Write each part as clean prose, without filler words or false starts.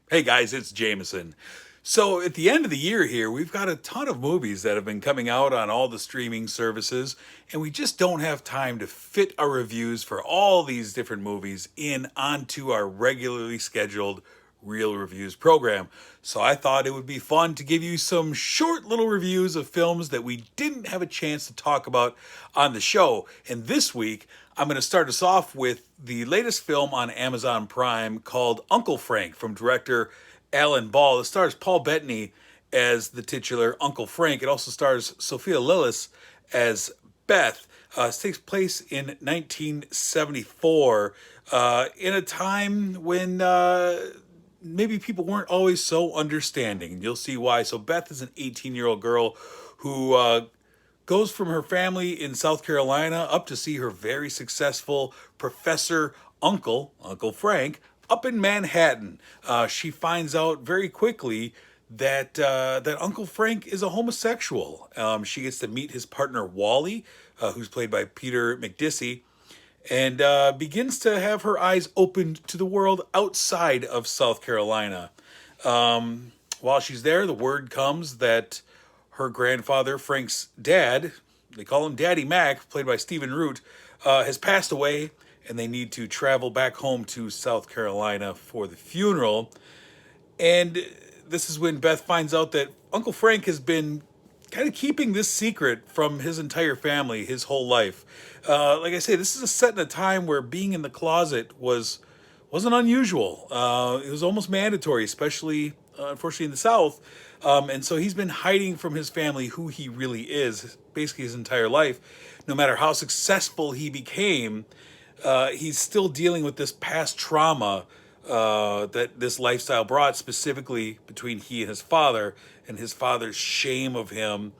Hey guys, it's Jameson. So at the end of the year here, we've got a ton of movies that have been coming out on all the streaming services, and we just don't have time to fit our reviews for all these different movies in onto our regularly scheduled Real Reviews program. So I thought it would be fun to give you some short little reviews of films that we didn't have a chance to talk about on the show. And this week, I'm going to start us off with the latest film on Amazon Prime called Uncle Frank from director Alan Ball. It stars Paul Bettany as the titular Uncle Frank. It also stars Sophia Lillis as Beth. It takes place in 1974, in a time when maybe people weren't always so understanding. You'll see why. So Beth is an 18-year-old girl who goes from her family in South Carolina up to see her very successful professor Uncle Frank, up in Manhattan. She finds out very quickly that Uncle Frank is a homosexual. She gets to meet his partner Wally, who's played by Peter McDisey, and begins to have her eyes opened to the world outside of South Carolina. While she's there, the word comes that her grandfather, Frank's dad, they call him Daddy Mac, played by Stephen Root, has passed away, and they need to travel back home to South Carolina for the funeral. And this is when Beth finds out that Uncle Frank has been kind of keeping this secret from his entire family his whole life. Like I say, this is set in a time where being in the closet wasn't unusual. It was almost mandatory, especially unfortunately in the South. And so he's been hiding from his family who he really is, basically his entire life. No matter how successful he became, he's still dealing with this past trauma that this lifestyle brought, specifically between he and his father's shame of him,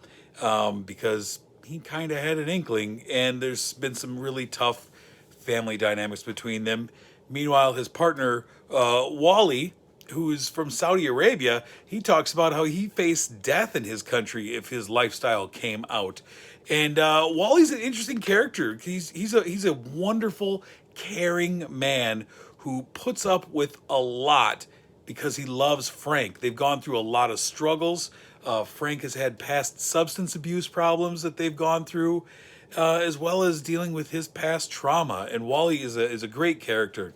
because he kind of had an inkling, and there's been some really tough family dynamics between them. Meanwhile, his partner, Wally, who is from Saudi Arabia, he talks about how he faced death in his country if his lifestyle came out. And Wally's an interesting character. He's a wonderful, caring man who puts up with a lot because he loves Frank. They've gone through a lot of struggles. Frank has had past substance abuse problems that they've gone through, as well as dealing with his past trauma. And Wally is a great character.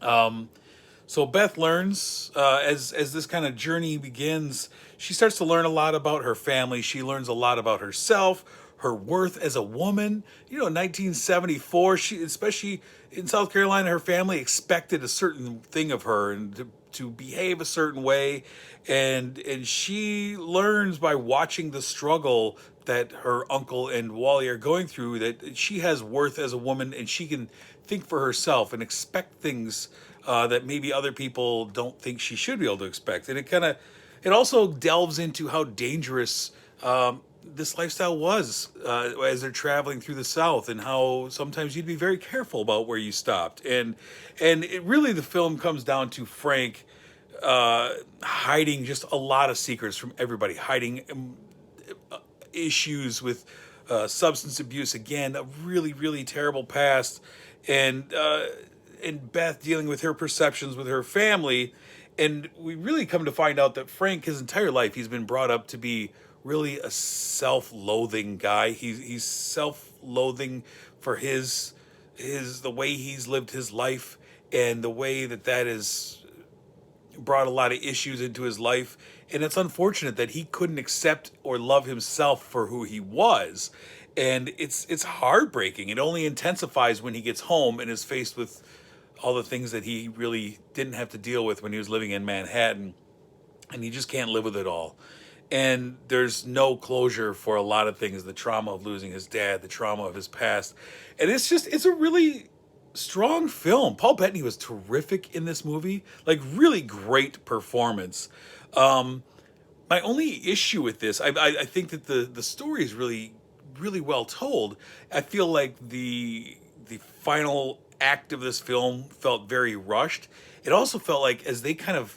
So Beth learns, as this kind of journey begins, she starts to learn a lot about her family. She learns a lot about herself, her worth as a woman. You know, in 1974, she, especially in South Carolina, her family expected a certain thing of her and to behave a certain way, and she learns by watching the struggle that her uncle and Wally are going through that she has worth as a woman, and she can think for herself and expect things that maybe other people don't think she should be able to expect. And it also delves into how dangerous this lifestyle was as they're traveling through the South, and how sometimes you'd be very careful about where you stopped. And it really, the film comes down to Frank hiding just a lot of secrets from everybody, hiding issues with substance abuse, again, a really, really terrible past, and Beth dealing with her perceptions with her family. And we really come to find out that Frank, his entire life, he's been brought up to be really a self-loathing guy. He's self-loathing for his the way he's lived his life, and the way that is brought a lot of issues into his life. And it's unfortunate that he couldn't accept or love himself for who he was. And it's heartbreaking. It only intensifies when he gets home and is faced with all the things that he really didn't have to deal with when he was living in Manhattan. And he just can't live with it all. And there's no closure for a lot of things, the trauma of losing his dad, the trauma of his past. And it's a really strong film. Paul Bettany was terrific in this movie, like really great performance. My only issue with this, I think that the story is really, really well told. I feel like the final act of this film felt very rushed. It also felt like, as they kind of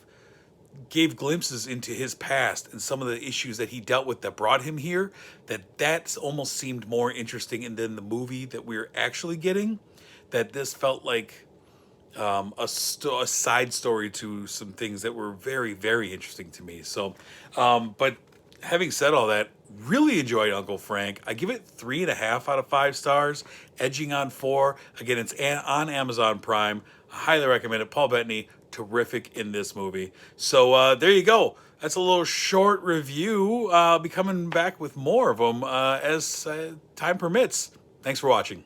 gave glimpses into his past and some of the issues that he dealt with that brought him here, that almost seemed more interesting than the movie that we're actually getting. That this felt like a side story to some things that were very, very interesting to me. So, but having said all that, really enjoyed Uncle Frank. I give it 3.5 out of 5 stars, edging on 4. Again, it's on Amazon Prime. I highly recommend it. Paul Bettany, terrific in this movie. So there you go. That's a little short review. I'll be coming back with more of them as time permits. Thanks for watching.